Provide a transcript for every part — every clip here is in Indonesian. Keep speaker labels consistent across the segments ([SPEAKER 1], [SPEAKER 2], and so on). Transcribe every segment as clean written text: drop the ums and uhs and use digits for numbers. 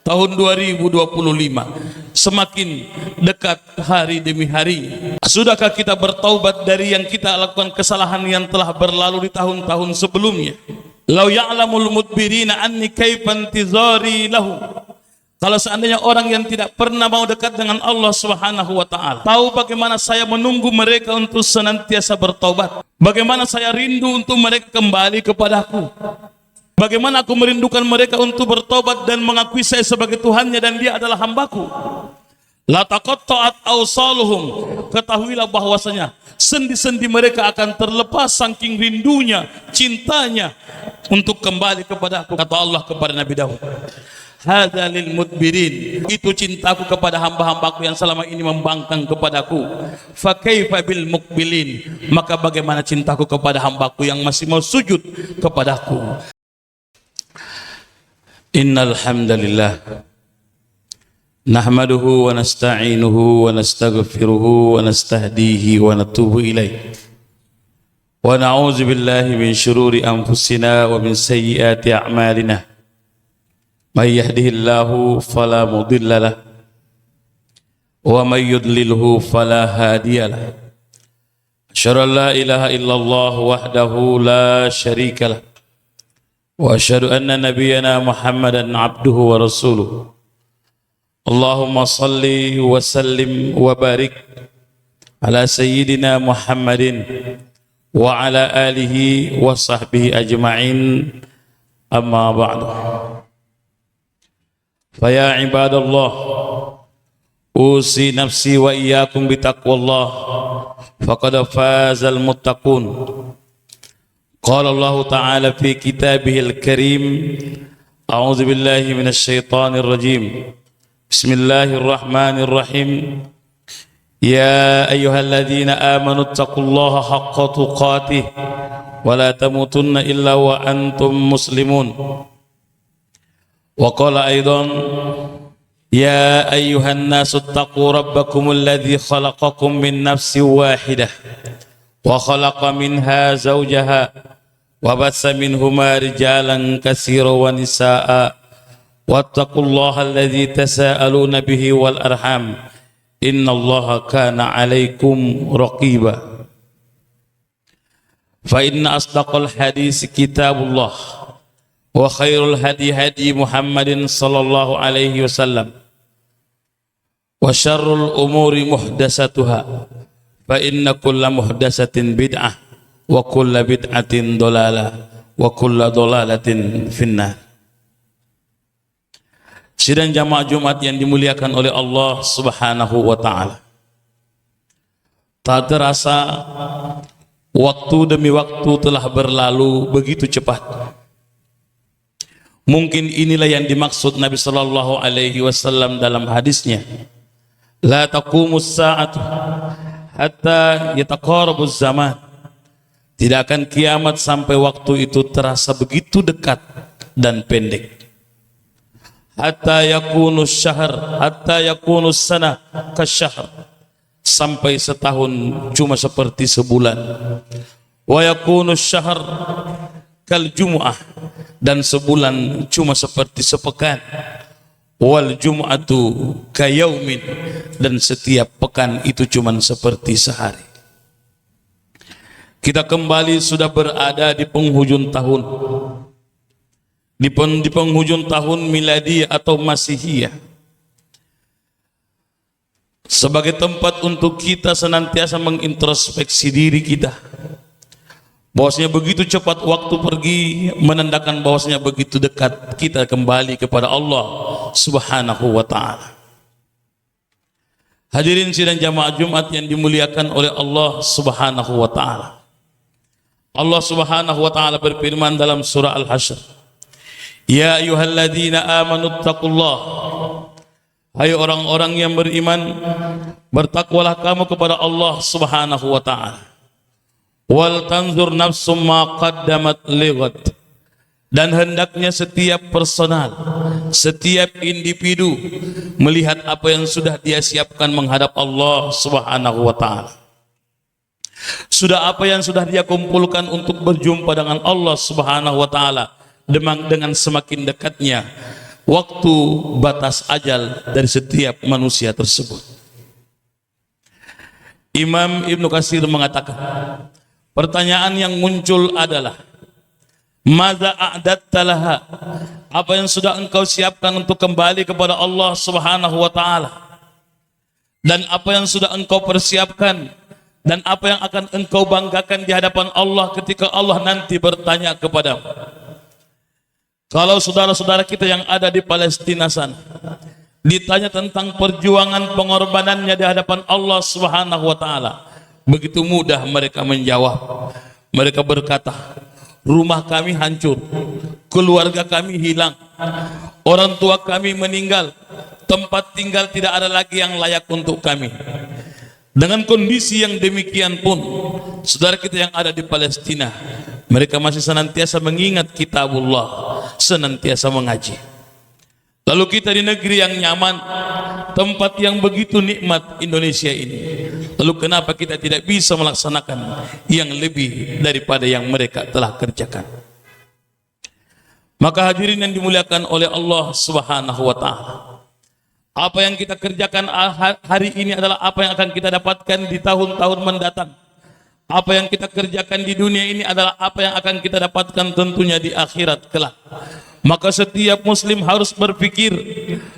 [SPEAKER 1] tahun 2025 semakin dekat hari demi hari. Sudahkah kita bertaubat dari yang kita lakukan kesalahan yang telah berlalu di tahun-tahun sebelumnya? Lau ya'lamul mudbirina anni kaifa intizari lahu. Kalau seandainya orang yang tidak pernah mau dekat dengan Allah Subhanahu wa taala tahu bagaimana saya menunggu mereka untuk senantiasa bertaubat, bagaimana saya rindu untuk mereka kembali kepadaku, bagaimana aku merindukan mereka untuk bertobat dan mengakui saya sebagai Tuhannya dan dia adalah hambaku. La taqatta'at awsaluhum, ketahuilah bahwasanya sendi-sendi mereka akan terlepas saking rindunya, cintanya untuk kembali kepada aku. Kata Allah kepada Nabi Daud, hadza lil mudbirin, itu cintaku kepada hamba-hambaku yang selama ini membangkang kepadaku. Fa kaifa bil muqbilin, maka bagaimana cintaku kepada hambaku yang masih mau sujud kepadaku. Innal hamdalillah nahmaduhu wa nasta'inuhu wa nastaghfiruhu wa nastahdihi wa natubu ilaih wa na'udzu billahi min syururi anfusina wa min sayyiati a'malina may yahdihillahu fala mudilla lahu wa may yudlilhu fala hadiya lahu. Asyhadu an la ilaha illallah wahdahu la syarika lahu wa asyhadu anna nabiyyana Muhammadan abduhu wa rasuluh. Allahumma salli wa sallim wa barik ala sayyidina Muhammadin wa ala alihi wa sahbihi ajma'in, amma ba'du. Faya ibadallah, usi nafsi wa iyyakum bitaqwallah, faqad fazal muttaqun. Qala Allah ta'ala fi kitabihil karim, a'udzu billahi minasy syaithanir rajim. Bismillahirrahmanirrahim. Ya ayyuhalladzina amanu taqullaha haqqa tuqatih wa la tamutunna illa wa antum muslimun. Wa qala aidan ya ayyuhan nasu taqu rabbakumul ladzi khalaqakum min nafsin wahidah wa khalaqa minha zawjaha wa bassa minhuma rijalan katsiran wa nisaa'a wattaqullaha alladzi tasaaluna bihi wal arham innallaha kana 'alaikum raqiba. Fa inna asdaqal hadis kitabullah wa khairul hadi hadi Muhammadin sallallahu alaihi wasallam wa syarrul umuri muhdatsatuha fa inna kulla muhdatsatin bid'ah wa kulla bid'atin dhalalah wa kulla dhalalatin finnar. Sidang jamaah Jumat yang dimuliakan oleh Allah Subhanahu wa taala. Tak terasa waktu demi waktu telah berlalu begitu cepat. Mungkin inilah yang dimaksud Nabi sallallahu alaihi wasallam dalam hadisnya, la taqumus sa'atu hatta yataqarabuz zaman. Tidak akan kiamat sampai waktu itu terasa begitu dekat dan pendek. Hatta yakunus syahr, hatta yakunus sana kasyahr, sampai setahun cuma seperti sebulan. Wa yakunus syahr kal jumu'ah, dan sebulan cuma seperti sepekan. Wal jum'atu kayaumin, dan setiap pekan itu cuma seperti sehari. Kita kembali sudah berada di penghujung tahun, di penghujung tahun miladi atau masihiyah, sebagai tempat untuk kita senantiasa mengintrospeksi diri kita, bahwasanya begitu cepat waktu pergi, menandakan bahwasanya begitu dekat kita kembali kepada Allah Subhanahu wa taala. Hadirin sidang jamaah Jumat yang dimuliakan oleh Allah Subhanahu wa taala. Allah Subhanahu wa taala berfirman dalam surah Al-Hasyr, ya ayyuhalladzina amanu taqullah, hai orang-orang yang beriman, bertakwalah kamu kepada Allah Subhanahu wa taala. Wal tanzur nafsum ma qaddamat lighad, dan hendaknya setiap personal, setiap individu melihat apa yang sudah dia siapkan menghadap Allah Subhanahu wa taala. Sudah apa yang sudah dia kumpulkan untuk berjumpa dengan Allah Subhanahu wa taala dengan semakin dekatnya waktu batas ajal dari setiap manusia tersebut. Imam Ibnu Katsir mengatakan, pertanyaan yang muncul adalah, madza a'datta laha? Apa yang sudah engkau siapkan untuk kembali kepada Allah Subhanahu wa taala? Dan apa yang sudah engkau persiapkan dan apa yang akan engkau banggakan di hadapan Allah ketika Allah nanti bertanya kepadamu? Kalau saudara-saudara kita yang ada di Palestina sana ditanya tentang perjuangan pengorbanannya di hadapan Allah Subhanahu wa taala, begitu mudah mereka menjawab. Mereka berkata, rumah kami hancur, keluarga kami hilang, orang tua kami meninggal, tempat tinggal tidak ada lagi yang layak untuk kami. Dengan kondisi yang demikian pun, saudara kita yang ada di Palestina, mereka masih senantiasa mengingat kitabullah, senantiasa mengaji. Lalu kita di negeri yang nyaman, tempat yang begitu nikmat Indonesia ini, lalu kenapa kita tidak bisa melaksanakan yang lebih daripada yang mereka telah kerjakan? Maka hadirin yang dimuliakan oleh Allah Subhanahu wa taala, apa yang kita kerjakan hari ini adalah apa yang akan kita dapatkan di tahun-tahun mendatang. Apa yang kita kerjakan di dunia ini adalah apa yang akan kita dapatkan tentunya di akhirat kelak. Maka setiap muslim harus berpikir,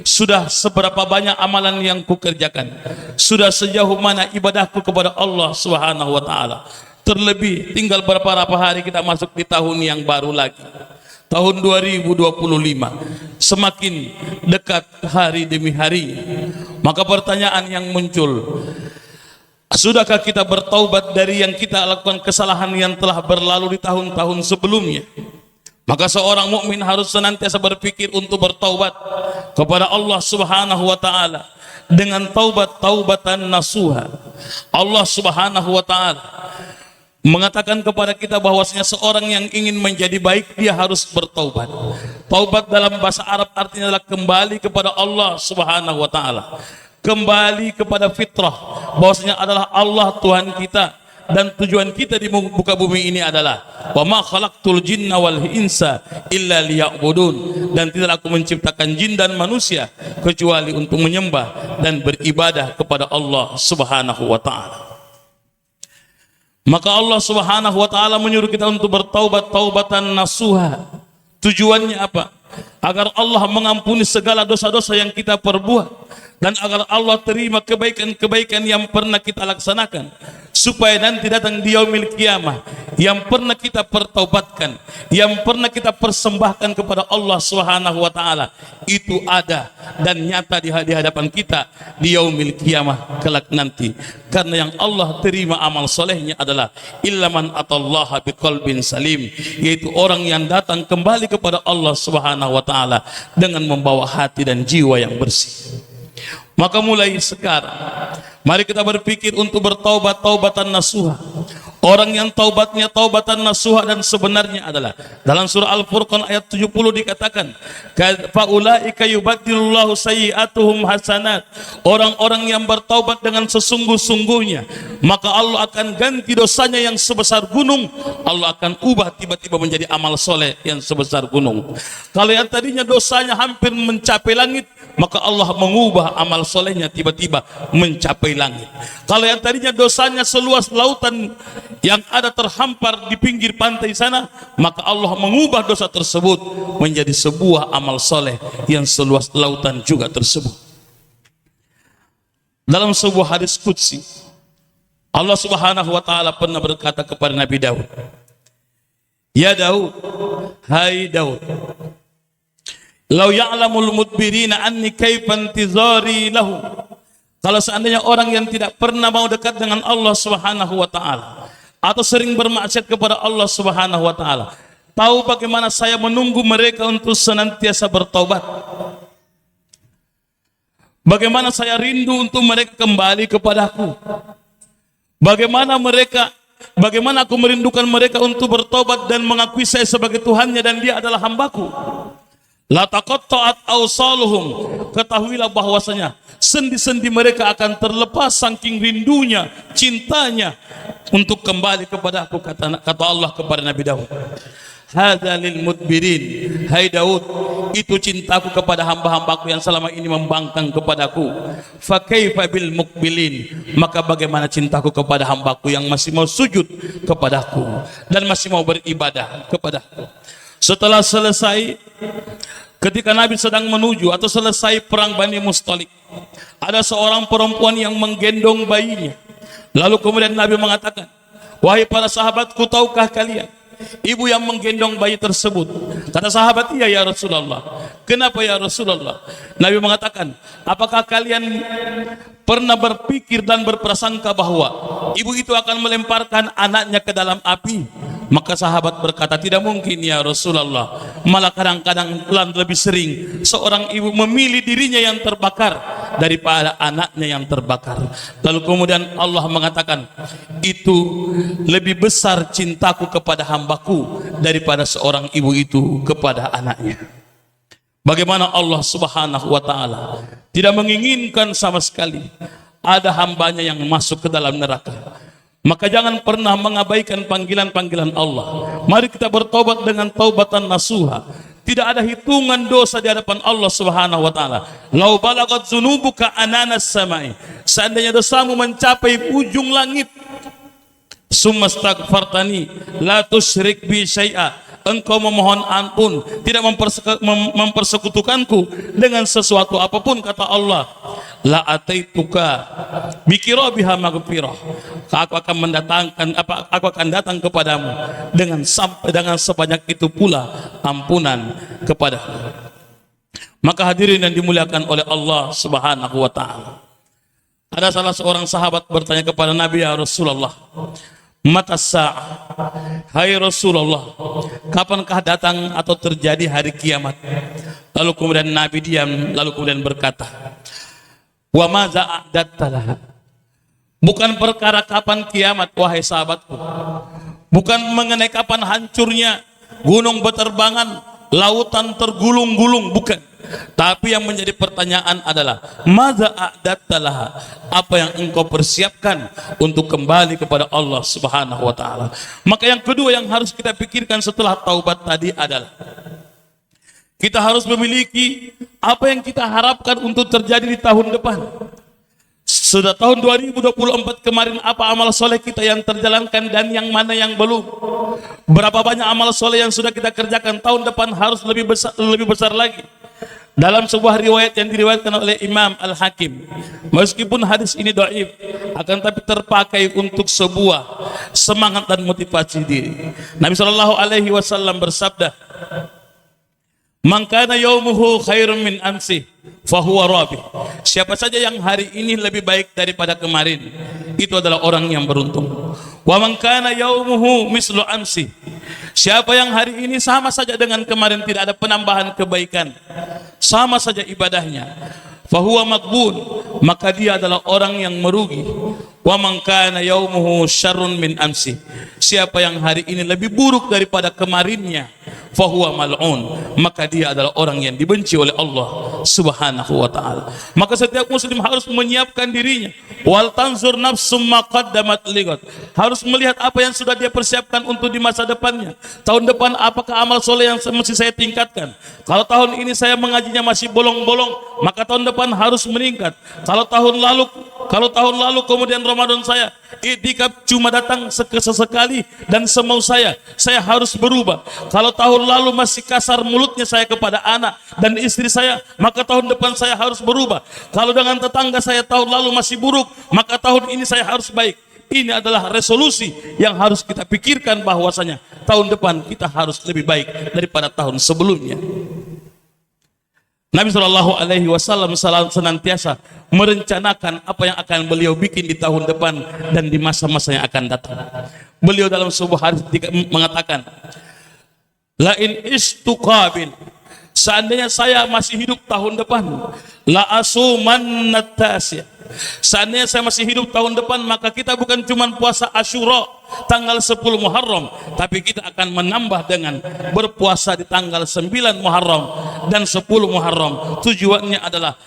[SPEAKER 1] sudah seberapa banyak amalan yang kukerjakan, sudah sejauh mana ibadahku kepada Allah Subhanahu wa taala. Terlebih tinggal beberapa hari kita masuk di tahun yang baru lagi, tahun 2025. Semakin dekat hari demi hari, maka pertanyaan yang muncul, sudahkah kita bertaubat dari yang kita lakukan kesalahan yang telah berlalu di tahun-tahun sebelumnya? Maka seorang mukmin harus senantiasa berpikir untuk bertaubat kepada Allah Subhanahu wa taala dengan taubatan nasuha. Allah Subhanahu wa taala mengatakan kepada kita bahwasanya seorang yang ingin menjadi baik dia harus bertaubat. Taubat dalam bahasa Arab artinya adalah kembali kepada Allah Subhanahu wa taala, kembali kepada fitrah bahwasanya adalah Allah Tuhan kita, dan tujuan kita di muka bumi ini adalah wa ma khalaqtul jinna wal insa illa liya'budun, dan tidak aku menciptakan jin dan manusia kecuali untuk menyembah dan beribadah kepada Allah Subhanahu wa taala. Maka Allah Subhanahu wa taala menyuruh kita untuk bertaubat taubatan nasuha. Tujuannya apa? Agar Allah mengampuni segala dosa-dosa yang kita perbuat, dan agar Allah terima kebaikan-kebaikan yang pernah kita laksanakan, supaya nanti datang di yaumil qiyamah yang pernah kita pertaubatkan, yang pernah kita persembahkan kepada Allah Subhanahu wa taala, itu ada dan nyata di hadapan kita di yaumil qiyamah kelak nanti. Karena yang Allah terima amal solehnya adalah illaman atallaha biqalbin salim, yaitu orang yang datang kembali kepada Allah Subhanahu wa taala dengan membawa hati dan jiwa yang bersih. Maka mulai sekarang mari kita berpikir untuk bertaubat taubatan nasuha. Orang yang taubatnya taubatan nasuha dan sebenarnya adalah dalam surah Al-Furqan ayat 70 dikatakan, faulaika yubaddilullahu sayyi'atuhum hasanat. Orang-orang yang bertaubat dengan sesungguh-sungguhnya, maka Allah akan ganti dosanya yang sebesar gunung, Allah akan ubah tiba-tiba menjadi amal soleh yang sebesar gunung. Kalau yang tadinya dosanya hampir mencapai langit, maka Allah mengubah amal solehnya tiba-tiba mencapai langit. Kalau yang tadinya dosanya seluas lautan yang ada terhampar di pinggir pantai sana, maka Allah mengubah dosa tersebut menjadi sebuah amal soleh yang seluas lautan juga tersebut. Dalam sebuah hadis qudsi, Allah Subhanahu wa taala pernah berkata kepada Nabi Daud, ya Daud, hai Daud, lau ya'lamul mudbirina anni kaifa intizari lahu. Kalau seandainya orang yang tidak pernah mau dekat dengan Allah Subhanahu wa taala atau sering bermaksiat kepada Allah Subhanahu wa taala, tahu bagaimana saya menunggu mereka untuk senantiasa bertaubat, bagaimana saya rindu untuk mereka kembali kepadaku, bagaimana aku merindukan mereka untuk bertobat dan mengakui saya sebagai Tuhannya dan dia adalah hambaku. La taqatta'at awsaluhum, ketahuilah bahwasanya sendi-sendi mereka akan terlepas saking rindunya, cintanya untuk kembali kepada aku, kata Allah kepada Nabi Daud. hadza lil mudbirin, hai Daud, itu cintaku kepada hamba-hambaku yang selama ini membangkang kepadaku. Fa kaifa bil muqbilin, maka bagaimana cintaku kepada hambaku yang masih mau sujud kepadaku dan masih mau beribadah kepadaku. Setelah selesai, ketika Nabi sedang menuju atau selesai perang Bani Mustalik, ada seorang perempuan yang menggendong bayinya. Lalu kemudian Nabi mengatakan, wahai para sahabatku, tahukah kalian ibu yang menggendong bayi tersebut? Kata sahabat, iya ya Rasulullah. Kenapa ya Rasulullah? Nabi mengatakan, apakah kalian pernah berpikir dan berprasangka bahwa ibu itu akan melemparkan anaknya ke dalam api? Maka sahabat berkata, tidak mungkin ya Rasulullah. Malah kadang-kadang lebih sering seorang ibu memilih dirinya yang terbakar daripada anaknya yang terbakar. Lalu kemudian Allah mengatakan, itu lebih besar cintaku kepada hambaku daripada seorang ibu itu kepada anaknya. Bagaimana Allah subhanahu wa ta'ala tidak menginginkan sama sekali ada hambanya yang masuk ke dalam neraka. Maka jangan pernah mengabaikan panggilan-panggilan Allah. Mari kita bertobat dengan taubatan nasuha. Tidak ada hitungan dosa di hadapan Allah subhanahu wa ta'ala. Lau balagat zunubuka ananas samai, seandainya dosamu mencapai ujung langit, summa astaghfartani la tusyrik bi syai'a, engkau memohon ampun, tidak mempersekutukanku dengan sesuatu apapun, kata Allah, la ataituka bikirabiha maghfirah, aku akan datang kepadamu dengan sebanyak itu pula ampunan kepadamu. Maka hadirin yang dimuliakan oleh Allah subhanahu wa ta'ala, ada salah seorang sahabat bertanya kepada Nabi, ya Rasulullah, mata sa'ah, hai Rasulullah, kapankah datang atau terjadi hari kiamat? Lalu kemudian Nabi diam, lalu kemudian berkata, wa maza a'datta laha, bukan perkara kapan kiamat wahai sahabatku, bukan mengenai kapan hancurnya gunung beterbangan, lautan tergulung-gulung, bukan. Tapi yang menjadi pertanyaan adalah, maza a'datta laha, apa yang engkau persiapkan untuk kembali kepada Allah subhanahu wa ta'ala. Maka yang kedua yang harus kita pikirkan setelah taubat tadi adalah, kita harus memiliki apa yang kita harapkan untuk terjadi di tahun depan. Sudah tahun 2024 kemarin, apa amal soleh kita yang terjalankan dan yang mana yang belum? Berapa banyak amal soleh yang sudah kita kerjakan? Tahun depan harus lebih besar lagi. Dalam sebuah riwayat yang diriwayatkan oleh Imam Al-Hakim, meskipun hadis ini dhaif, akan tapi terpakai untuk sebuah semangat dan motivasi diri. Nabi SAW bersabda, man kana yaumuhu khairun min amsi fahuwa rabi, siapa saja yang hari ini lebih baik daripada kemarin, itu adalah orang yang beruntung. Wa man kana yaumuhu mislu amsi, siapa yang hari ini sama saja dengan kemarin, tidak ada penambahan kebaikan, sama saja ibadahnya, fahuwa maghbun, maka dia adalah orang yang merugi. Wa man kana yaumuhu syarrun min amsi, siapa yang hari ini lebih buruk daripada kemarinnya, fahuwa mal'un, maka dia adalah orang yang dibenci oleh Allah subhanahu wa ta'ala. Maka setiap muslim harus menyiapkan dirinya, wal tanzur nafsum ma qaddamat ligat, harus melihat apa yang sudah dia persiapkan untuk di masa depannya. Tahun depan apakah amal soleh yang mesti saya tingkatkan? Kalau tahun ini saya mengajinya masih bolong-bolong, maka tahun depan harus meningkat. Kalau tahun lalu kemudian Ramadan saya i'tikaf cuma datang sesekali dan semau saya harus berubah. Kalau tahun lalu masih kasar mulutnya saya kepada anak dan istri saya, maka tahun depan saya harus berubah. Kalau dengan tetangga saya tahun lalu masih buruk, maka tahun ini saya harus baik. Ini adalah resolusi yang harus kita pikirkan, bahwasanya tahun depan kita harus lebih baik daripada tahun sebelumnya. Nabi SAW senantiasa merencanakan apa yang akan beliau bikin di tahun depan dan di masa-masa yang akan datang. Beliau dalam sebuah hadis mengatakan, la in istuqabil, seandainya saya masih hidup tahun depan, la asuman natasya, seandainya saya masih hidup tahun depan, maka kita bukan cuma puasa Asyura tanggal 10 Muharram, tapi kita akan menambah dengan berpuasa di tanggal 9 Muharram dan 10 Muharram. Tujuannya adalah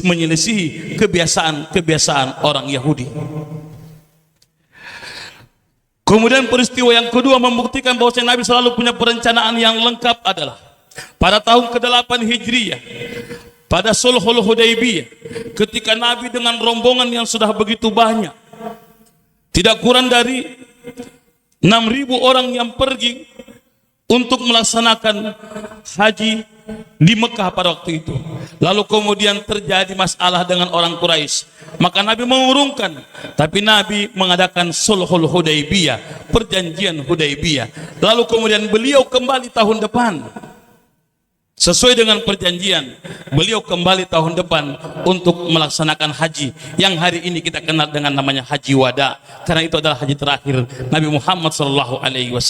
[SPEAKER 1] menyelisihi kebiasaan orang Yahudi. Kemudian peristiwa yang kedua membuktikan bahwa Nabi selalu punya perencanaan yang lengkap adalah pada tahun ke-8 Hijriah, pada Sulhul Hudaybiyah, ketika Nabi dengan rombongan yang sudah begitu banyak, tidak kurang dari 6.000 orang yang pergi untuk melaksanakan haji di Mekah pada waktu itu. Lalu kemudian terjadi masalah dengan orang Quraisy. Maka Nabi mengurungkan, tapi Nabi mengadakan Sulhul Hudaybiyah, perjanjian Hudaybiyah. Lalu kemudian beliau kembali tahun depan. Sesuai dengan perjanjian, beliau kembali tahun depan untuk melaksanakan haji yang hari ini kita kenal dengan namanya Haji Wada, karena itu adalah haji terakhir Nabi Muhammad SAW.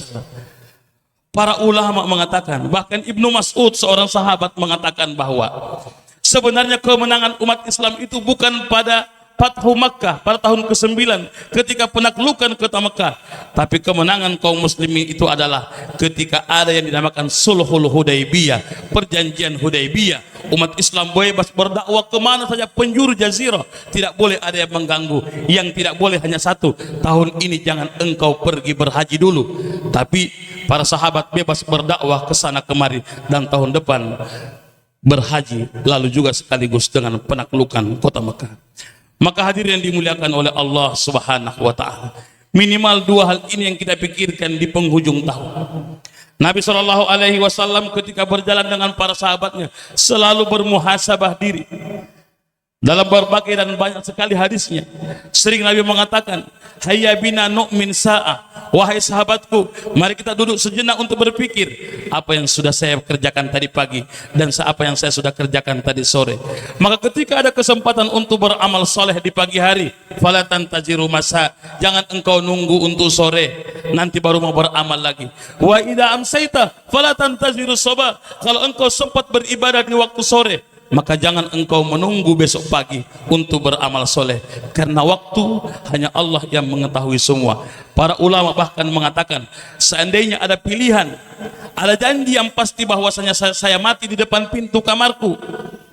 [SPEAKER 1] Para ulama mengatakan, bahkan Ibnu Mas'ud seorang sahabat mengatakan bahwa sebenarnya kemenangan umat Islam itu bukan pada Fathu Makkah pada tahun ke-9 ketika penaklukan kota Mekah, tapi kemenangan kaum muslimin itu adalah ketika ada yang dinamakan Sulhul Hudaybiyah, perjanjian Hudaybiyah. Umat Islam bebas berdakwah kemana saja penjuru jazirah, tidak boleh ada yang mengganggu. Yang tidak boleh hanya satu, tahun ini jangan engkau pergi berhaji dulu, tapi para sahabat bebas berdakwah ke sana kemari, dan tahun depan berhaji, lalu juga sekaligus dengan penaklukan kota Mekah. Maka hadirin yang dimuliakan oleh Allah Subhanahu wa taala, minimal dua hal ini yang kita pikirkan di penghujung tahun. Nabi SAW ketika berjalan dengan para sahabatnya selalu bermuhasabah diri. Dalam berbagai dan banyak sekali hadisnya, sering Nabi mengatakan, hayya bina nu'min sa'ah, wahai sahabatku, mari kita duduk sejenak untuk berpikir apa yang sudah saya kerjakan tadi pagi dan apa yang saya sudah kerjakan tadi sore. Maka ketika ada kesempatan untuk beramal soleh di pagi hari, fala tantaziru masa, jangan engkau nunggu untuk sore nanti baru mau beramal lagi. Wa idza amsayta fala tantaziru sabah, kalau engkau sempat beribadah di waktu sore, maka jangan engkau menunggu besok pagi untuk beramal soleh, karena waktu hanya Allah yang mengetahui semua. Para ulama bahkan mengatakan, seandainya ada pilihan, ada janji yang pasti bahwasanya saya mati di depan pintu kamarku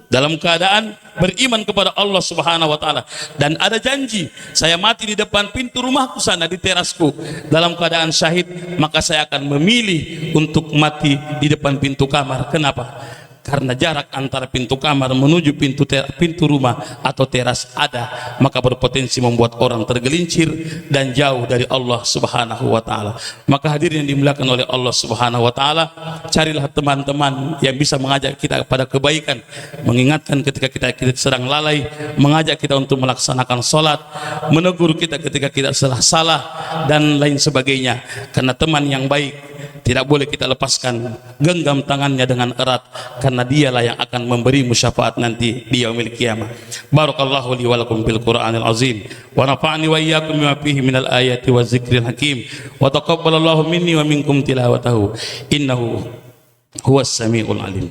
[SPEAKER 1] dalam keadaan beriman kepada Allah Subhanahu wa taala, dan ada janji saya mati di depan pintu rumahku sana di terasku dalam keadaan syahid, maka saya akan memilih untuk mati di depan pintu kamar. Kenapa? Karena jarak antara pintu kamar menuju pintu rumah atau teras ada, maka berpotensi membuat orang tergelincir dan jauh dari Allah Subhanahu wa taala. Maka hadirin yang dimuliakan oleh Allah Subhanahu wa taala, carilah teman-teman yang bisa mengajak kita kepada kebaikan, mengingatkan ketika kita sedang lalai, mengajak kita untuk melaksanakan sholat, menegur kita ketika kita salah dan lain sebagainya. Karena teman yang baik tidak boleh kita lepaskan, genggam tangannya dengan erat, karena dialah yang akan memberi syafaat nanti di yaumil qiyamah. Barakallahu li wa lakum bil Qur'anil azim, wa nafa'ani wa iyyakum bima fihi minal ayati wa zikril hakim, wa taqabbalallahu minni wa minkum tilawatahu, innahu huwas samiul alim.